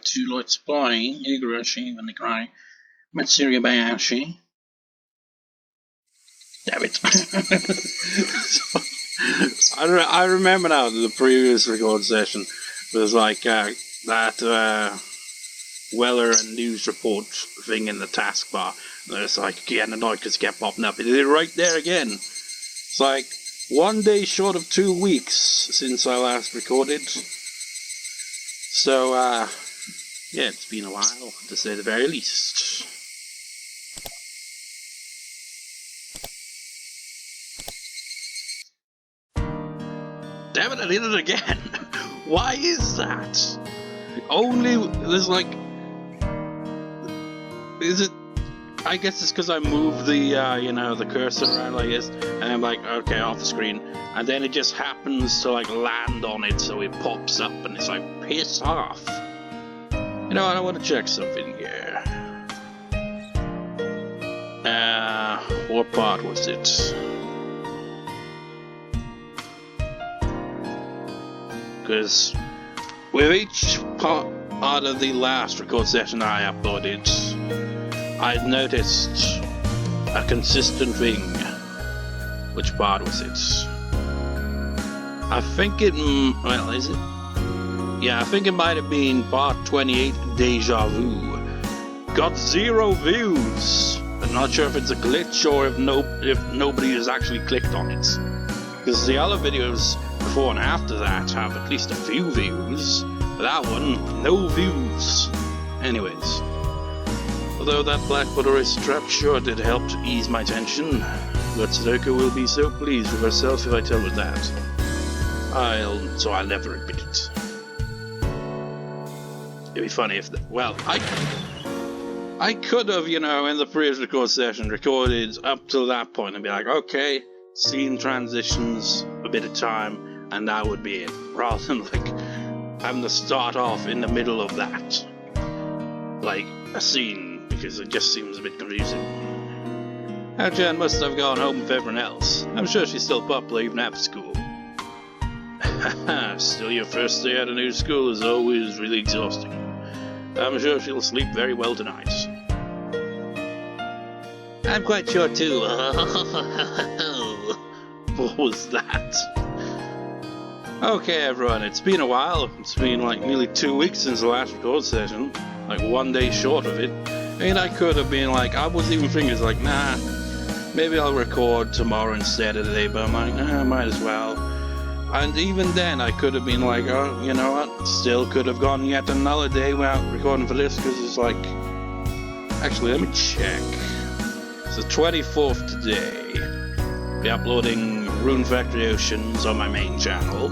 to Let's Play Higurashi when they cry Matsuribayashi. Damn it. I remember now the previous record session was like that weather and news report thing in the taskbar. And it's like getting annoyed because it kept popping up. It did it right there again. It's like 1 day short of 2 weeks since I last recorded. So, yeah, it's been a while, to say the very least. Damn it, I did it again! Why is that? Only, there's like... Is it... I guess it's because I moved the, the cursor around like this, and I'm like, okay, off the screen, and then it just happens to, like, land on it, so it pops up, and it's like, piss off. You know what, I want to check something here. What part was it? Because with each part of the last record session I uploaded, I noticed a consistent thing. Which part was it? I think it... well, is it? Yeah, I think it might have been part 28, Deja Vu. Got 0 views. I'm not sure if it's a glitch or if nobody has actually clicked on it. Because the other videos before and after that have at least a few views. But that one, no views. Anyways. Although that black buttery strap sure did help to ease my tension. But Rika will be so pleased with herself if I tell her that. So I'll never admit it. It'd be funny if... well, I could have, in the previous record session, recorded up to that point and be like, okay, scene transitions, a bit of time, and that would be it. Rather than, like, having to start off in the middle of that. Like, a scene, because it just seems a bit confusing. Jan must have gone home with everyone else. I'm sure she's still popular even after school. Still, your first day at a new school is always really exhausting. I'm sure she'll sleep very well tonight. I'm quite sure too. What was that? Okay, everyone, it's been a while. It's been like nearly 2 weeks since the last record session. Like 1 day short of it. And I could have been like, I was even thinking, like, nah, maybe I'll record tomorrow instead of today, but I'm like, nah, I might as well. And even then, I could have been like, oh, you know what, still could have gone yet another day without recording for this, because it's like, actually, let me check. It's the 24th today. I'll be uploading Rune Factory Oceans on my main channel,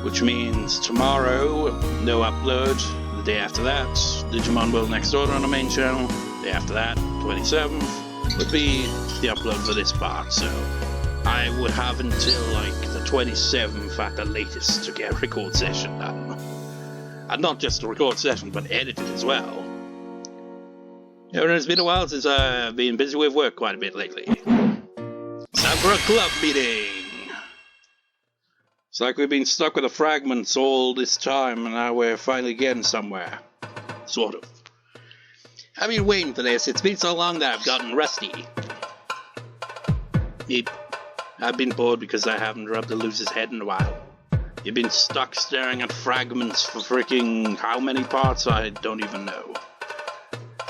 which means tomorrow, no upload. The day after that, Digimon World Next Order on the main channel. The day after that, 27th, would be the upload for this part, so I would have until like the 27th at the latest to get a record session done. And not just a record session, but edited as well. It's been a while since I've been busy with work quite a bit lately. It's time for a club meeting! It's like we've been stuck with the fragments all this time, and now we're finally getting somewhere. Sort of. I've been waiting for this. It's been so long that I've gotten rusty. Yep. I've been bored because I haven't rubbed the loose's head in a while. You've been stuck staring at fragments for freaking how many parts? I don't even know.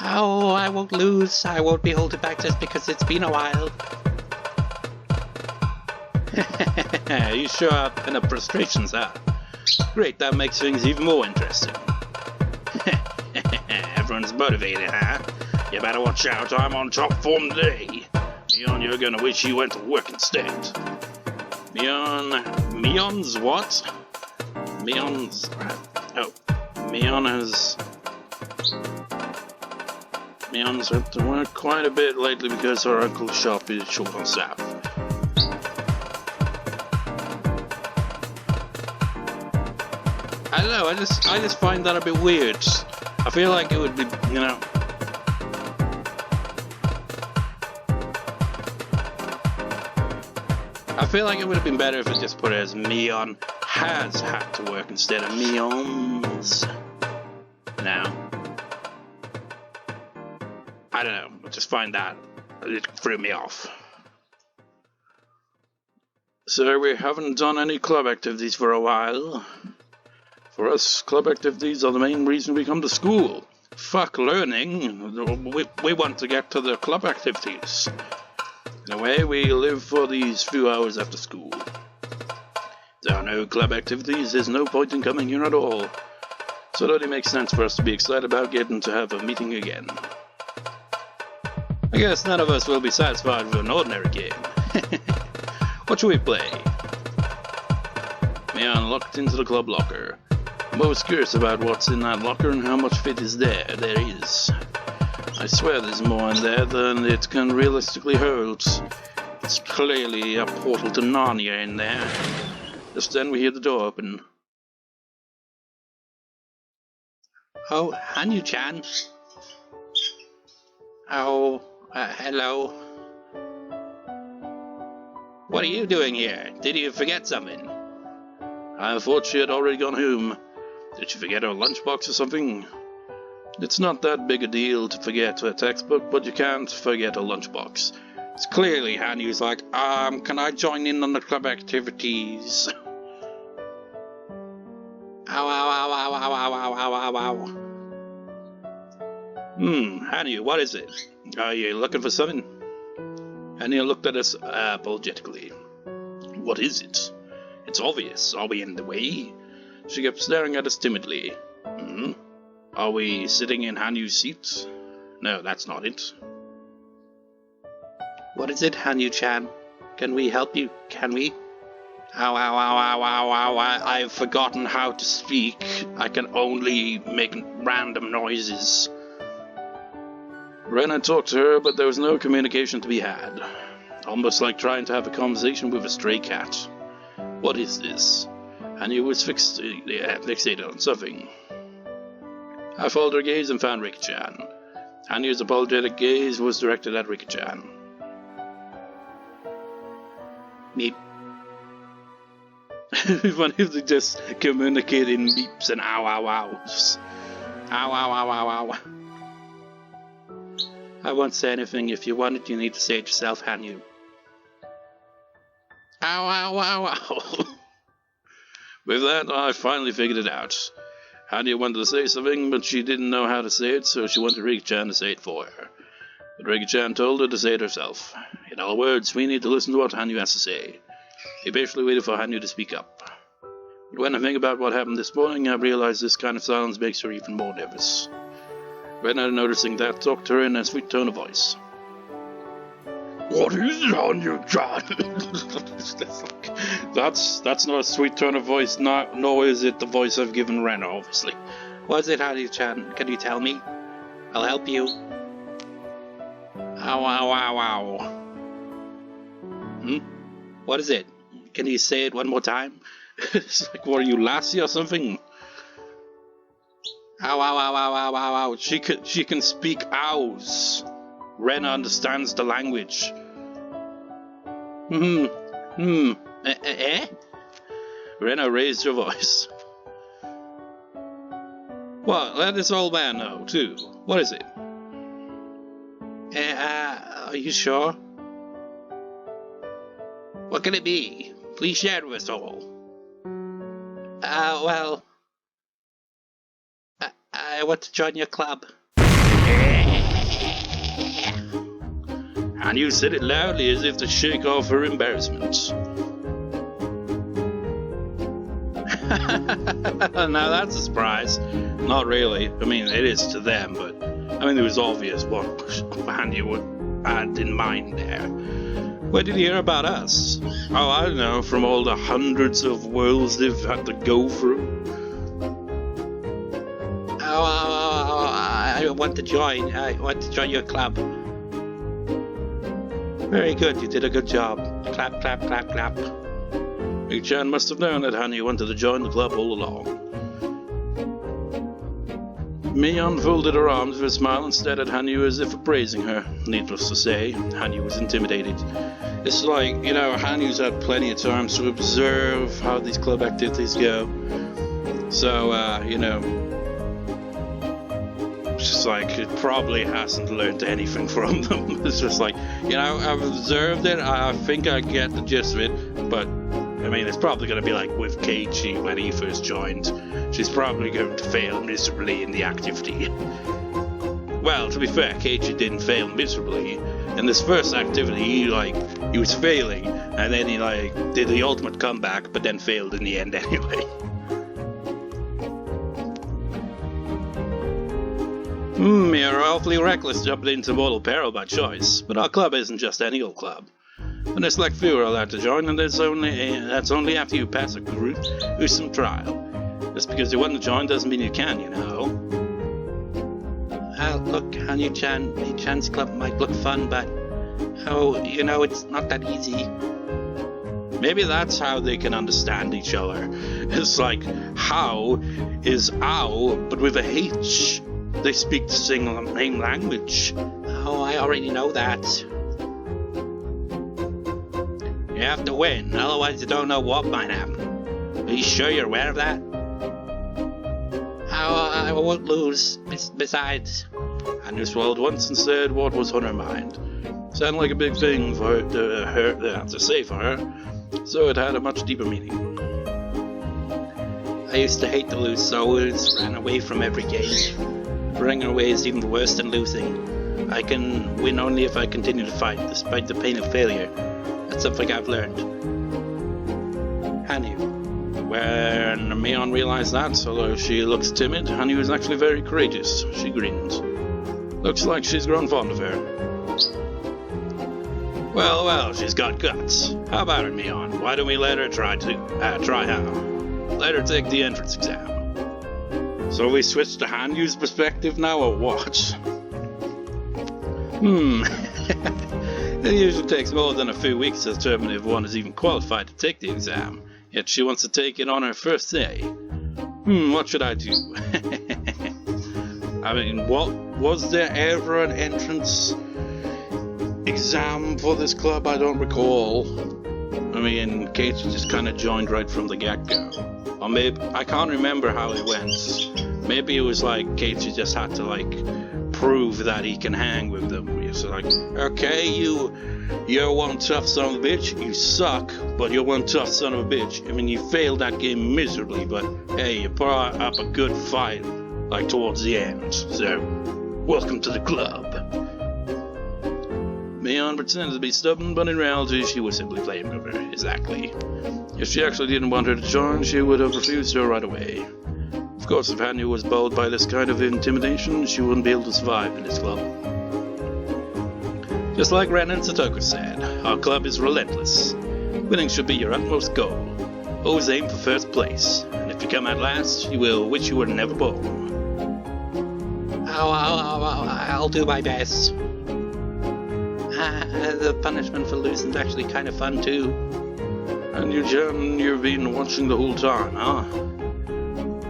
Oh, I won't lose. I won't be holding back just because it's been a while. You show up in the frustrations, huh? Great, that makes things even more interesting. Everyone's motivated, huh? You better watch out, I'm on top form today. Mion, you're gonna wish you went to work instead. Mion's what? Mion's... oh, Mion's had to work quite a bit lately because her uncle's shop is short on staff. I don't know, I just find that a bit weird. I feel like it would be, I feel like it would have been better if it just put it as Mion has had to work instead of Mion's. now. I don't know, I just find that it threw me off. So we haven't done any club activities for a while. For us, club activities are the main reason we come to school. Fuck learning, we want to get to the club activities. In a way, we live for these few hours after school. If there are no club activities, there's no point in coming here at all. So it only makes sense for us to be excited about getting to have a meeting again. I guess none of us will be satisfied with an ordinary game. What should we play? Mion looked into the club locker. I'm always curious about what's in that locker and how much fit is there. There is. I swear there's more in there than it can realistically hold. It's clearly a portal to Narnia in there. Just then we hear the door open. Oh, Hanyuu-chan. Oh, hello. What are you doing here? Did you forget something? I thought she had already gone home. Did she forget her lunchbox or something? It's not that big a deal to forget a textbook, but you can't forget a lunchbox. It's clearly Hanyuu's like, can I join in on the club activities? Ow, ow, ow, ow, ow, ow, ow, ow, ow, ow. Hanyuu, what is it? Are you looking for something? Hanyuu looked at us apologetically. What is it? It's obvious. Are we in the way? She kept staring at us timidly. Are we sitting in Hanyuu's seat? No, that's not it. What is it, Hanyuu-chan? Can we help you? Can we? Ow, ow, ow, ow, ow, ow, I've forgotten how to speak. I can only make random noises. Rena talked to her, but there was no communication to be had. Almost like trying to have a conversation with a stray cat. What is this? Hanyuu was fixated on something. I followed her gaze and found Rika-chan. Hanyuu's apologetic gaze was directed at Rika-chan. Meep. One of them just communicate in beeps and ow ow ows. Ow ow ow ow ow. I won't say anything. If you want it, you need to say it yourself, Hanyuu. Ow ow ow ow. With that, I finally figured it out. Hanyuu wanted to say something, but she didn't know how to say it, so she wanted Rika-chan to say it for her. But Rika-chan told her to say it herself. In other words, we need to listen to what Hanyuu has to say. He patiently waited for Hanyuu to speak up. But when I think about what happened this morning, I realize this kind of silence makes her even more nervous. Rena, noticing that, talked to her in a sweet tone of voice. What is it, Hanyuu-chan? That's not a sweet tone of voice, nor is it the voice I've given Rena, obviously. What is it, Hanyuu-chan? Can you tell me? I'll help you. Ow, ow, ow, ow. What is it? Can you say it one more time? It's like, what are you, Lassie or something? Ow, ow, ow, ow, ow, ow, ow. She can speak ows. Rena understands the language. Rena raised her voice. Well, let this old man know, too. What is it? Are you sure? What can it be? Please share it with us all. Well... I want to join your club. And you said it loudly as if to shake off her embarrassment. Now that's a surprise. Not really. I mean, it is to them, but I mean, it was obvious what Hanyuu had in mind there. Where did you hear about us? Oh, I don't know, from all the hundreds of worlds they've had to go through. I want to join. I want to join your club. Very good, you did a good job. Clap, clap, clap, clap. Rika-chan must have known that Hanyuu wanted to join the club all along. Mion folded her arms with a smile and stared at Hanyuu as if appraising her. Needless to say, Hanyuu was intimidated. It's like, Hanyuu's had plenty of time to observe how these club activities go. So, It's just like, it probably hasn't learned anything from them. It's just like, you know, I've observed it, I think I get the gist of it, but, I mean, it's probably going to be like with Keiichi when he first joined. She's probably going to fail miserably in the activity. Well, to be fair, Keiichi didn't fail miserably. In this first activity, he was failing, and then he, did the ultimate comeback, but then failed in the end anyway. You're awfully reckless jumping into mortal peril by choice, but our club isn't just any old club. When a select few are allowed to join, and that's only after you pass a gruesome trial. Just because you want to join doesn't mean you can, you know. Look, Hanyuu-chan's club might look fun, but it's not that easy. Maybe that's how they can understand each other. It's like, how is ow, but with a H. They speak the same language. Oh, I already know that. You have to win, otherwise you don't know what might happen. Are you sure you're aware of that? I won't lose. Besides, Hanyuu swallowed once and said what was on her mind. Sounded like a big thing for her to say for her, so it had a much deeper meaning. I used to hate to lose, so I always ran away from every game. Running away is even worse than losing. I can win only if I continue to fight, despite the pain of failure. That's something I've learned. Hanyuu. When Mion realized that, although she looks timid, Hanyuu is actually very courageous. She grins. Looks like she's grown fond of her. Well, she's got guts. How about it, Mion? Why don't we let her try how? Let her take the entrance exam. So we switch to Hanyuu's perspective now, or what? It usually takes more than a few weeks to determine if one is even qualified to take the exam, yet she wants to take it on her first day. What should I do? I mean, was there ever an entrance exam for this club? I don't recall. I mean, Keiichi just kind of joined right from the get-go. Or maybe, I can't remember how it went. Maybe it was like Keiichi just had to prove that he can hang with them. It's like, okay, you're one tough son of a bitch, you suck, but you're one tough son of a bitch. I mean, you failed that game miserably, but hey, you put up a good fight, towards the end. So, welcome to the club. Mion pretended to be stubborn, but in reality, she was simply playing with her. Exactly. If she actually didn't want her to join, she would have refused her right away. Of course, if Hanyuu was bowled by this kind of intimidation, she wouldn't be able to survive in this club. Just like Ren and Satoku said, our club is relentless. Winning should be your utmost goal. Always aim for first place, and if you come out last, you will wish you were never born. I'll do my best. The punishment for losing is actually kind of fun too. And you've been watching the whole time, huh?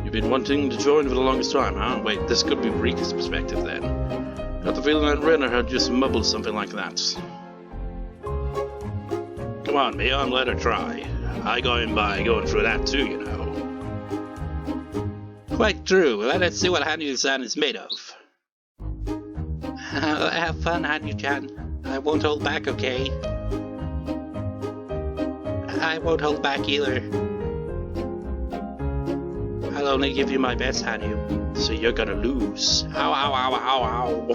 You've been wanting to join for the longest time, huh? Wait, this could be Rika's perspective then. Got the feeling that Renner had just mumbled something like that. Come on, Mion, let her try. I got in by going through that too, you know. Quite true. Let's see what Hanyuu-san is made of. Have fun, Hanyuu-chan. I won't hold back, okay? I won't hold back either. I'll only give you my best, Hanyuu. So you're gonna lose. Ow, ow, ow, ow, ow.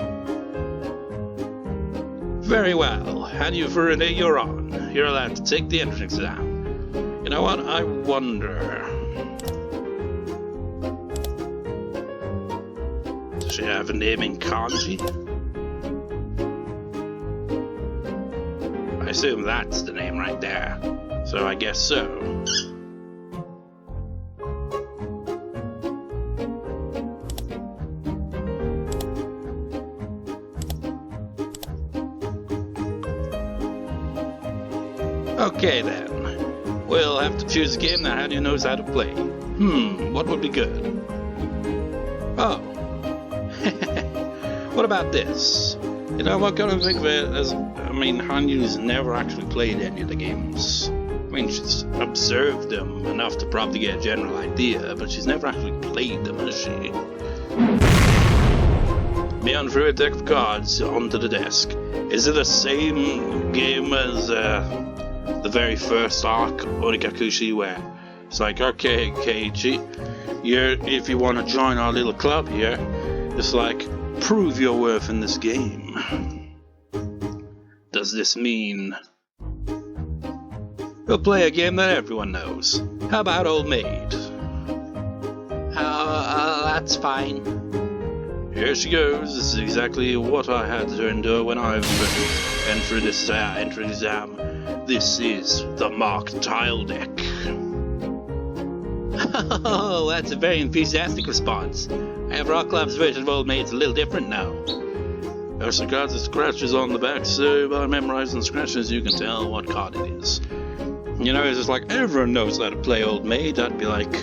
Very well. Hanyuu Furude, you're on. You're allowed to take the entrance exam. You know what? I wonder... Does she have a name in kanji? I assume that's the name right there. So I guess so. Okay then. We'll have to choose a game that Hanyuu knows how to play. What would be good? Oh. What about this? You know, I'm gonna think of it as, Hanyuu's never actually played any of the games. She's observed them enough to probably get a general idea, but she's never actually played them, has she? Mion threw a deck of cards onto the desk. Is it the same game as the very first arc, Orikakushi, where it's like, okay, Keiichi, if you want to join our little club here, it's like, prove your worth in this game. Does this mean we'll play a game that everyone knows? How about Old Maid? That's fine. Here she goes. This is exactly what I had to endure when I entered this entry exam. This is the marked tile deck. Oh, that's a very enthusiastic response. However, our club's version of Old Maid's a little different now. There's some cards with scratches on the back, so by memorizing the scratches you can tell what card it is. You know, it's just like, everyone knows how to play Old Maid. I'd be like,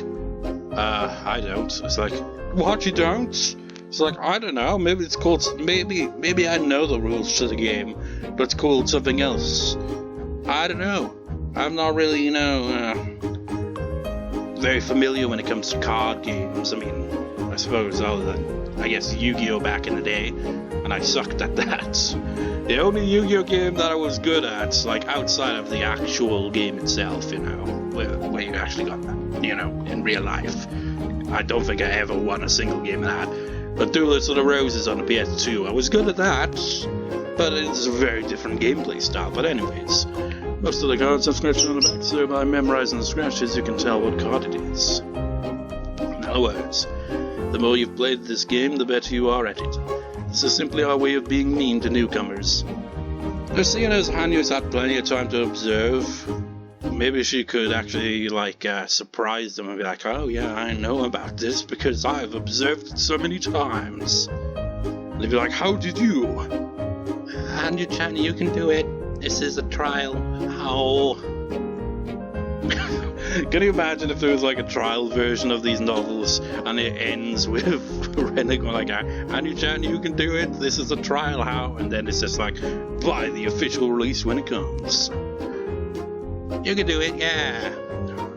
I don't. It's like, what, you don't? It's like, I don't know, maybe it's called, maybe I know the rules to the game, but it's called something else. I don't know. I'm not really, you know, very familiar when it comes to card games. I mean, I suppose I guess Yu-Gi-Oh! Back in the day, and I sucked at that. The only Yu-Gi-Oh! Game that I was good at, like outside of the actual game itself, you know, where you actually got that, you know, in real life. I don't think I ever won a single game of that. But Duelist of the Roses on the PS2, I was good at that, but it's a very different gameplay style. But anyways, most of the cards have scratches on the back, so by memorizing the scratches you can tell what card it is. In other words, the more you've played this game, the better you are at it. This is simply our way of being mean to newcomers. Now, seeing as Hanyuu's had plenty of time to observe, maybe she could actually, like, surprise them and be like, oh yeah, I know about this because I've observed it so many times. And they'd be like, how did you? Hanyuu-chan, you can do it. This is a trial. How? Can you imagine if there was like a trial version of these novels and it ends with Renner going like, Hanyuu-chan, you can do it. This is a trial, how? And then it's just like, buy the official release when it comes. You can do it, yeah.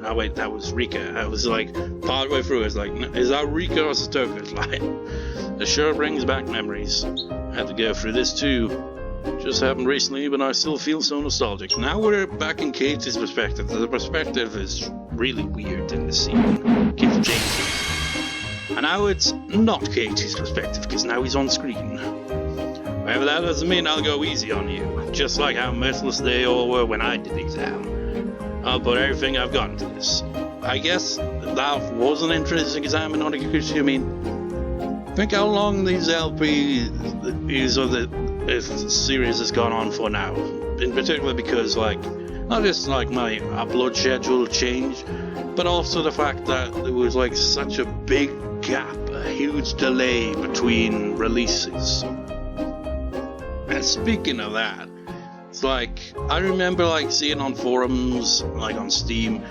Oh wait, that was Rika. I was like, partway through, it's like, is that Rika or Satoka's line? It sure brings back memories. I had to go through this too. Just happened recently, but I still feel so nostalgic. Now we're back in Katie's perspective. The perspective is really weird in this scene. Keeps changing. And now it's not Katie's perspective, because now he's on screen. However, that doesn't mean I'll go easy on you. Just like how merciless they all were when I did the exam. I'll put everything I've got into this. I guess that was an interesting exam in Orikakushi. I mean, think how long these LPs or the series has gone on for now. In particular because, like, not just like my upload schedule changed, but also the fact that there was like such a big gap, a huge delay between releases. And speaking of that, it's like, I remember like seeing on forums, like on Steam,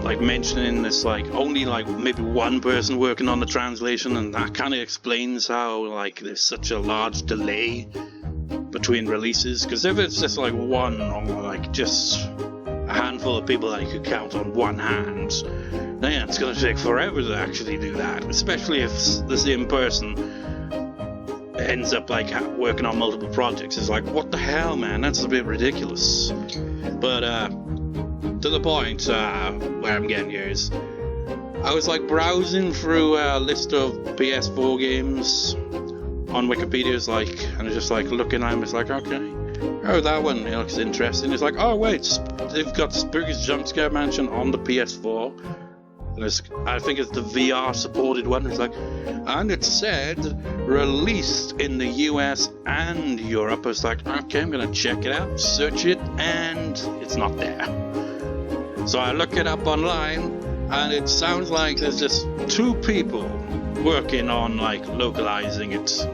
like mentioning this, like only like maybe one person working on the translation, and that kind of explains how like there's such a large delay between releases. Because if it's just like one, or like just a handful of people that you could count on one hand, then it's going to take forever to actually do that, especially if the same person ends up like working on multiple projects. It's like, what the hell, man, that's a bit ridiculous. But to the point where I'm getting here is, I was like browsing through a list of PS4 games on Wikipedia, is like, and it's just like looking at them, it's like, okay, oh, that one, it looks interesting. It's like, oh wait, they've got Spooky's Jump Scare Mansion on the PS4. And I think it's the VR supported one. It's like, and it said released in the US and Europe. It's like, okay, I'm gonna check it out, search it, and it's not there. So I look it up online, and it sounds like there's just 2 people working on like localizing it,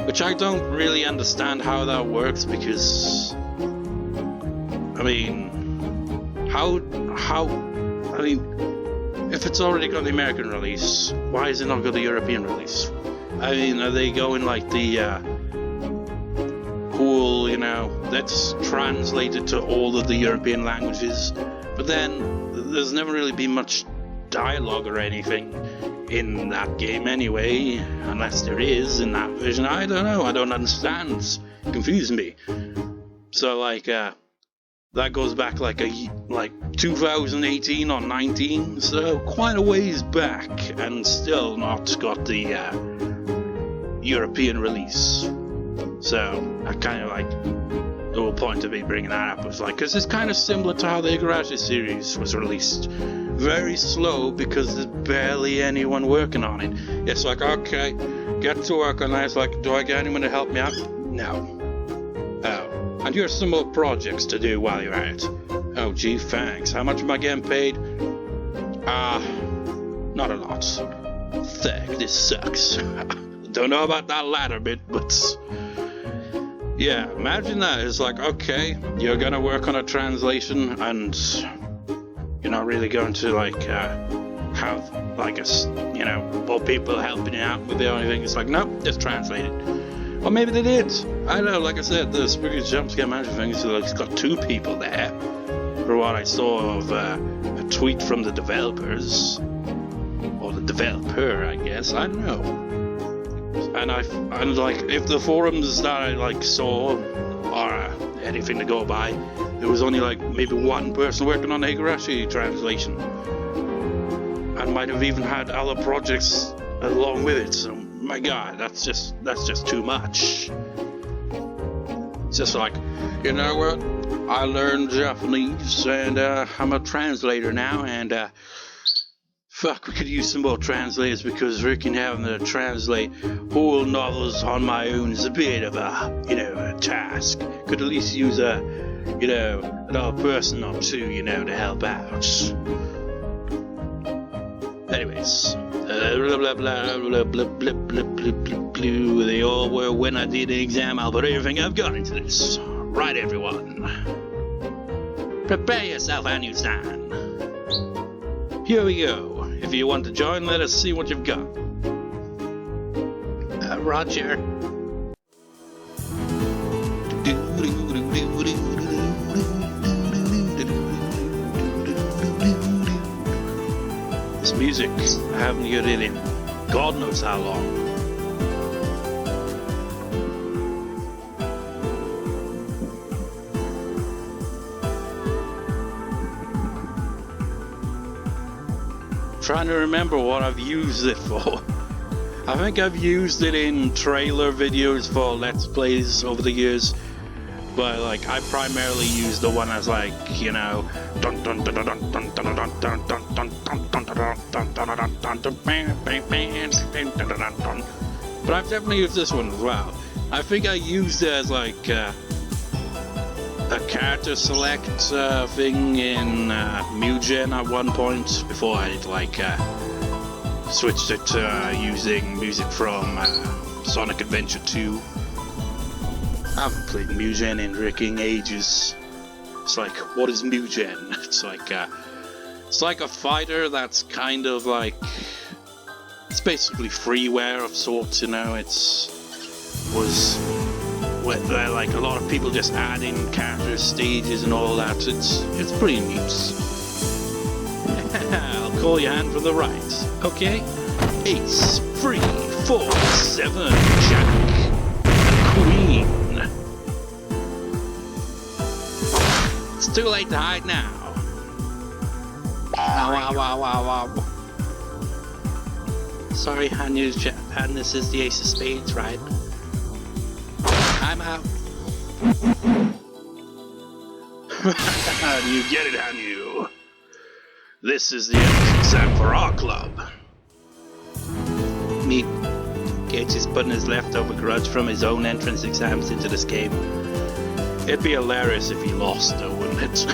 which I don't really understand how that works, because I mean, if it's already got the American release, why is it not got the European release? I mean, are they going like the cool, you know, let's translate it to all of the European languages, but then there's never really been much dialogue or anything in that game anyway, unless there is in that version. I don't know, I don't understand. It's confusing me. So like that goes back like 2018 or 19, so quite a ways back, and still not got the European release. So I kind of like the whole point of me bringing that up was like, because it's kind of similar to how the Higurashi series was released. Very slow because there's barely anyone working on it. It's like, okay, get to work on that. It's like, do I get anyone to help me out? No. Oh. And here's some more projects to do while you're at it. Oh gee, thanks. How much am I getting paid? Not a lot. Fuck, this sucks. Don't know about that latter bit, but yeah, imagine that. It's like, okay, you're gonna work on a translation and you're not really going to like have like more people helping you out with it or anything. It's like, nope, just translate it. Or maybe they did. I don't know, like I said, the Spooky Jumpscare Manager thing is like, it's got 2 people there. For what I saw of a tweet from the developers. Or the developer, I guess, I don't know. And like, if the forums that I like saw are anything to go by, there was only like maybe 1 person working on the Higurashi translation. And might have even had other projects along with it, so my god, that's just too much. It's just like, you know what? I learned Japanese and I'm a translator now, and fuck, we could use some more translators because freaking having to translate whole novels on my own is a bit of a task. Could at least use another person or 2, to help out. Anyways, blah blah blah blah blah blah blah blah blah. They all were when I did the exam. I'll put everything I've got into this. Right, everyone. Prepare yourself, Hanyuu-san. Here we go. If you want to join, let us see what you've got. Roger. This music, I haven't heard it in God knows how long. Trying to remember what I've used it for. I think I've used it in trailer videos for Let's Plays over the years, but like I primarily use the one as like, dun dun dun dun dun dun dun dun dun dun dun dun dun dun dun. But I've definitely used this one as well. I think I used it as like a character select thing in Mion at one point before I like switched it to using music from Sonic Adventure 2. I haven't played Mion in freaking ages. It's like, what is Mion? It's like a fighter that's kind of like, it's basically freeware of sorts, where like a lot of people just add in characters, stages and all that. It's pretty neat. I'll call your hand from the right. Okay? Ace, 3, 4, 7, Jack, Queen. It's too late to hide now. Ow. Sorry, Hanyuu's Japan, this is the Ace of Spades, right? I'm out. You get it, Hanyuu. This is the exam for our club. Me. Gage is putting his leftover grudge from his own entrance exams into this game. It'd be hilarious if he lost, though, wouldn't it?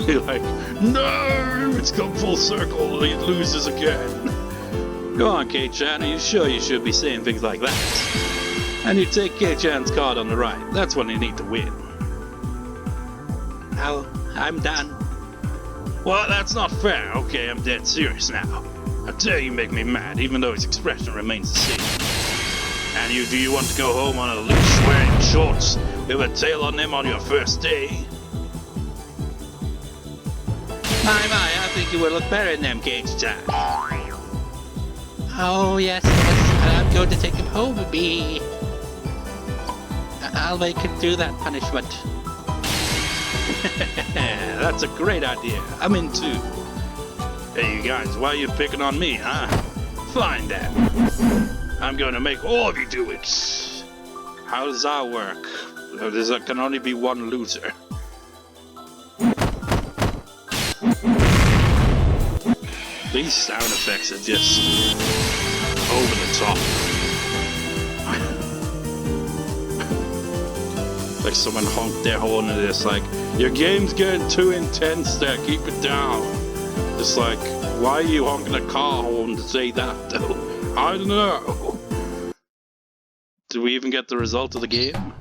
Be like, no, it's come full circle, he loses again. Go on, K-chan, are you sure you should be saying things like that? And you take K-chan's card on the right. That's when you need to win. Oh, I'm done. Well, that's not fair. Okay, I'm dead serious now. I tell you make me mad, even though his expression remains the same. And do you want to go home on a leash wearing shorts with a tail on them on your first day? My, I've think you would look better in them cage ties. Oh, yes, I'm going to take him home with me. I'll make him do that punishment. That's a great idea. I'm in too. Hey, you guys, why are you picking on me, huh? Fine then. I'm going to make all of you do it. How does that work? There can only be one loser. These sound effects are just over the top. Like someone honked their horn and it's like, your game's getting too intense there, keep it down. It's like, why are you honking a car horn to say that though? I don't know. Did we even get the result of the game?